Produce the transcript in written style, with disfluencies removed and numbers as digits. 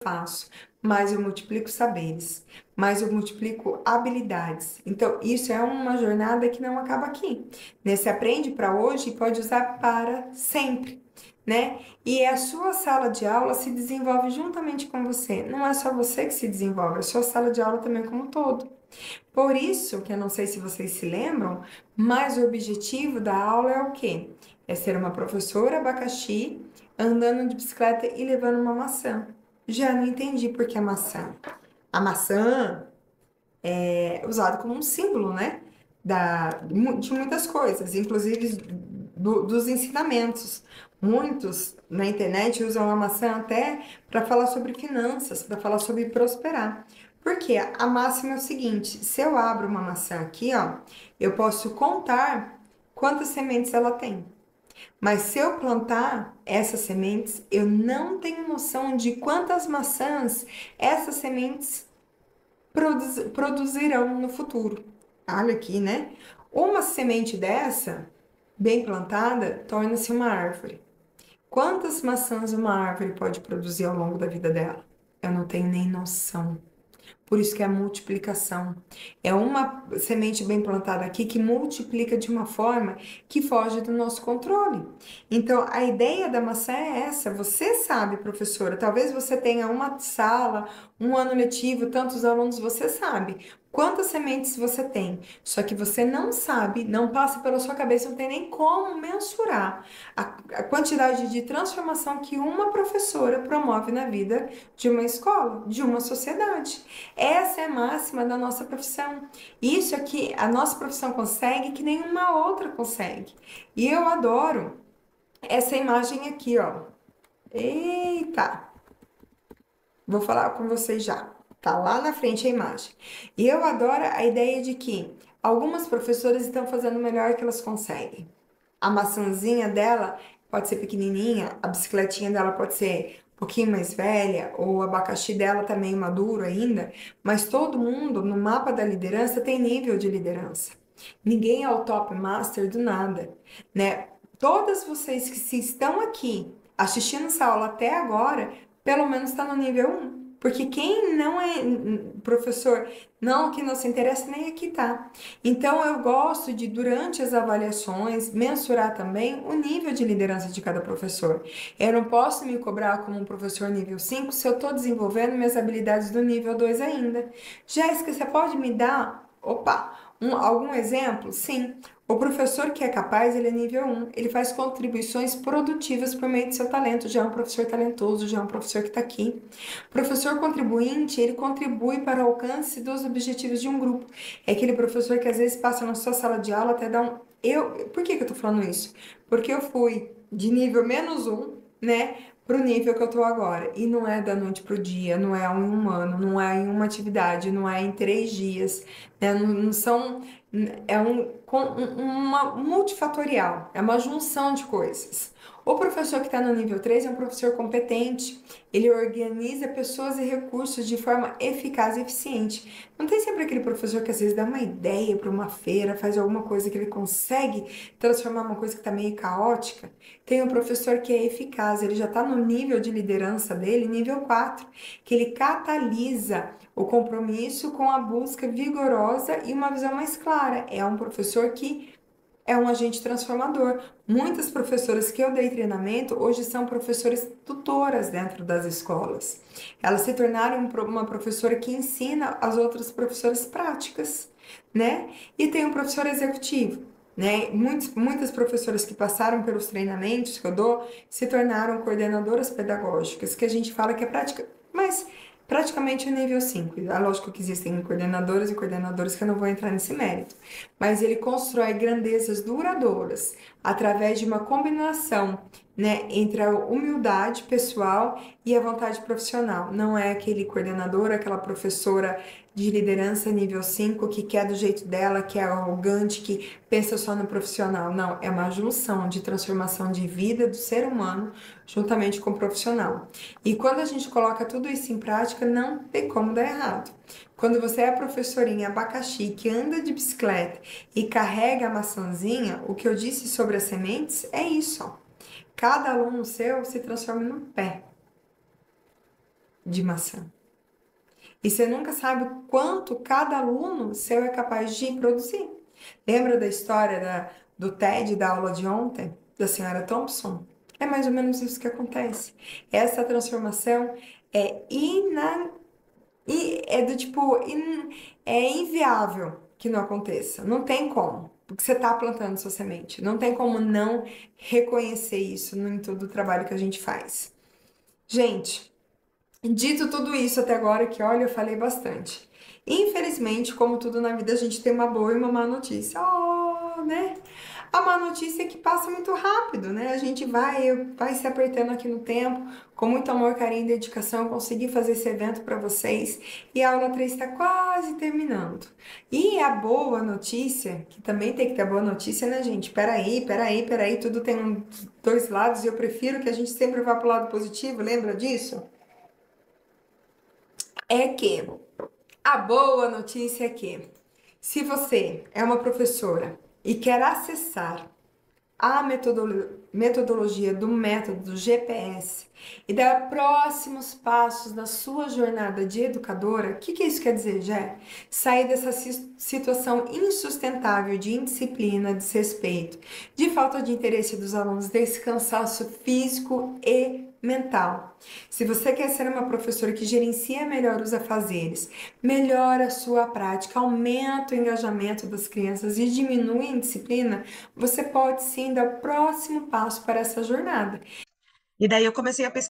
faço, mais eu multiplico saberes, mais eu multiplico habilidades. Então, isso é uma jornada que não acaba aqui, né? Você aprende para hoje e pode usar para sempre, né? E a sua sala de aula se desenvolve juntamente com você. Não é só você que se desenvolve, a sua sala de aula também como um todo. Por isso, que eu não sei se vocês se lembram, mas o objetivo da aula é o quê? É ser uma professora abacaxi andando de bicicleta e levando uma maçã. Já não entendi por que a maçã. A maçã é usada como um símbolo, né? De muitas coisas, inclusive dos ensinamentos. Muitos na internet usam a maçã até para falar sobre finanças, para falar sobre prosperar. Porque a máxima é o seguinte: se eu abro uma maçã aqui, ó, eu posso contar quantas sementes ela tem. Mas se eu plantar essas sementes, eu não tenho noção de quantas maçãs essas sementes produzirão no futuro. Olha aqui, né? Uma semente dessa, bem plantada, torna-se uma árvore. Quantas maçãs uma árvore pode produzir ao longo da vida dela? Eu não tenho nem noção. Por isso que é a multiplicação. É uma semente bem plantada aqui que multiplica de uma forma que foge do nosso controle. Então, a ideia da maçã é essa. Você sabe, professora, talvez você tenha uma sala, um ano letivo, tantos alunos, você sabe quantas sementes você tem. Só que você não sabe, não passa pela sua cabeça, não tem nem como mensurar a quantidade de transformação que uma professora promove na vida de uma escola, de uma sociedade. Essa é a máxima da nossa profissão. Isso aqui a nossa profissão consegue que nenhuma outra consegue. E eu adoro essa imagem aqui, ó. Eita, vou falar com vocês já. Tá lá na frente a imagem. E eu adoro a ideia de que algumas professoras estão fazendo o melhor que elas conseguem. A maçãzinha dela pode ser pequenininha, a bicicletinha dela pode ser um pouquinho mais velha, ou o abacaxi dela tá meio maduro ainda, mas todo mundo no mapa da liderança tem nível de liderança. Ninguém é o top master do nada, né? Todas vocês que se estão aqui assistindo essa aula até agora, pelo menos está no nível um. Porque quem não é professor, não, que não se interessa, nem aqui tá. Então, eu gosto de, durante as avaliações, mensurar também o nível de liderança de cada professor. Eu não posso me cobrar como um professor nível 5 se eu estou desenvolvendo minhas habilidades do nível 2 ainda. Jéssica, você pode me dar, algum exemplo? Sim. O professor que é capaz, ele é nível um. Ele faz contribuições produtivas por meio do seu talento. Já é um professor talentoso, já é um professor que está aqui. Professor contribuinte, ele contribui para o alcance dos objetivos de um grupo. É aquele professor que às vezes passa na sua sala de aula até dá um. Por que eu tô falando isso? Porque eu fui de nível menos um, né, pro nível que eu tô agora. E não é da noite pro dia, não é em um ano, não é em uma atividade, não é em 3 dias, né? Não são. É uma multifatorial, é uma junção de coisas. O professor que está no nível 3 é um professor competente, ele organiza pessoas e recursos de forma eficaz e eficiente. Não tem sempre aquele professor que às vezes dá uma ideia para uma feira, faz alguma coisa que ele consegue transformar uma coisa que está meio caótica. Tem um professor que é eficaz, ele já está no nível de liderança dele, nível 4, que ele catalisa o compromisso com a busca vigorosa e uma visão mais clara. É um professor que é um agente transformador. Muitas professoras que eu dei treinamento hoje são professoras tutoras dentro das escolas. Elas se tornaram uma professora que ensina as outras professoras práticas, né? E tem um professor executivo. Né? Muitas professoras que passaram pelos treinamentos que eu dou se tornaram coordenadoras pedagógicas, que a gente fala que é prática, mas praticamente o nível 5. É lógico que existem coordenadoras e coordenadores que eu não vou entrar nesse mérito, mas ele constrói grandezas duradouras através de uma combinação, né, entre a humildade pessoal e a vontade profissional. Não é aquele coordenador, aquela professora de liderança nível 5 que quer do jeito dela, que é arrogante, que pensa só no profissional. Não, é uma junção de transformação de vida do ser humano juntamente com o profissional. E quando a gente coloca tudo isso em prática, não tem como dar errado. Quando você é professorinha abacaxi que anda de bicicleta e carrega a maçãzinha, o que eu disse sobre as sementes é isso, ó. Cada aluno seu se transforma num pé. de maçã. E você nunca sabe quanto cada aluno seu é capaz de produzir. Lembra da história do TED da aula de ontem, da senhora Thompson? É mais ou menos isso que acontece. Essa transformação é é do tipo, é inviável que não aconteça. Não tem como. Porque você está plantando sua semente. Não tem como não reconhecer isso em todo o trabalho que a gente faz. Gente, dito tudo isso até agora, que olha, eu falei bastante. Infelizmente, como tudo na vida, a gente tem uma boa e uma má notícia. Oh, né? A má notícia é que passa muito rápido, né? A gente vai se apertando aqui no tempo, com muito amor, carinho e dedicação, eu consegui fazer esse evento para vocês e a aula 3 está quase terminando. E a boa notícia, que também tem que ter boa notícia, né, gente? Peraí, tudo tem dois lados e eu prefiro que a gente sempre vá para o lado positivo, lembra disso? É que a boa notícia é que, se você é uma professora e quer acessar a metodologia do método do GPS e dar próximos passos na sua jornada de educadora, o que isso quer dizer, Jé? Sair dessa situação insustentável de indisciplina, desrespeito, de falta de interesse dos alunos, desse cansaço físico e mental. Se você quer ser uma professora que gerencia melhor os afazeres, melhora a sua prática, aumenta o engajamento das crianças e diminui a indisciplina, você pode sim dar o próximo passo para essa jornada. E daí eu comecei a